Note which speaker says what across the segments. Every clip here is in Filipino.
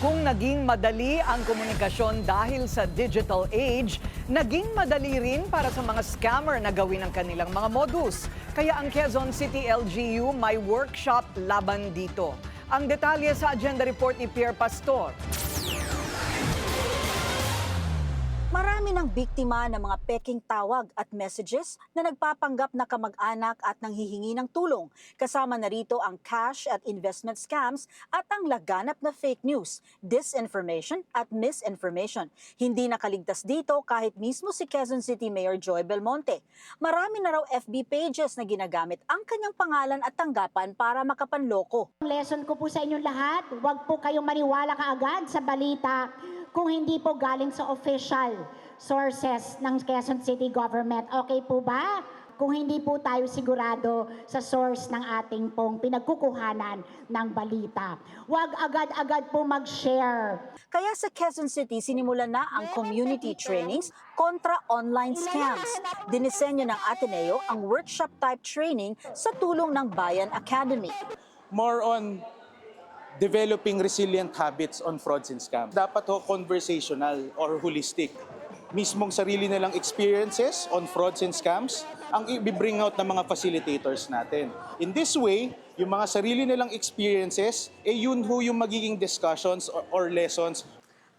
Speaker 1: Kung naging madali ang komunikasyon dahil sa digital age, naging madali rin para sa mga scammer na gawin ang kanilang mga modus. Kaya ang Quezon City LGU may workshop laban dito. Ang detalye sa agenda report ni Pierre Pastor.
Speaker 2: Marami ng biktima ng mga peking tawag at messages na nagpapanggap na kamag-anak at nanghihingi ng tulong. Kasama na rito ang cash at investment scams at ang laganap na fake news, disinformation at misinformation. Hindi nakaligtas dito kahit mismo si Quezon City Mayor Joy Belmonte. Marami na raw FB pages na ginagamit ang kanyang pangalan at tanggapan para makapanloko.
Speaker 3: Lesson ko po sa inyong lahat, huwag po kayong maniwala kaagad sa balita kung hindi po galing sa official sources ng Quezon City Government. Okay po ba? Kung hindi po tayo sigurado sa source ng ating pong pinagkukuhanan ng balita. Huwag agad-agad po mag-share.
Speaker 2: Kaya sa Quezon City, sinimulan na ang community trainings kontra online scams. Dinisenyo ng Ateneo ang workshop-type training sa tulong ng Bayan Academy.
Speaker 4: More on developing resilient habits on frauds and scams. Dapat conversational or holistic. Mismong sarili nilang experiences on frauds and scams ang i-bring out ng mga facilitators natin. In this way, yung mga sarili nilang experiences, yun ho yung magiging discussions or lessons.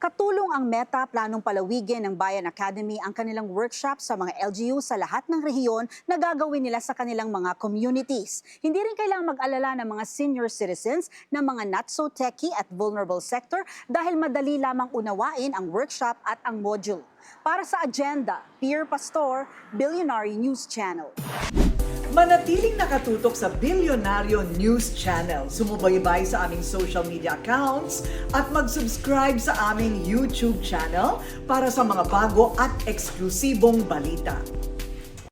Speaker 2: Katulong ang Meta planong palawigin ng Bayan Academy ang kanilang workshop sa mga LGU sa lahat ng rehiyon na gagawin nila sa kanilang mga communities. Hindi rin kailangang mag-alala ng mga senior citizens ng mga not-so-techy at vulnerable sector dahil madali lamang unawain ang workshop at ang module. Para sa agenda, Pierre Pastor, Billionaire News Channel.
Speaker 1: Manatiling nakatutok sa Billionario News Channel. Sumubaybay sa aming social media accounts at mag-subscribe sa aming YouTube channel para sa mga bago at eksklusibong balita.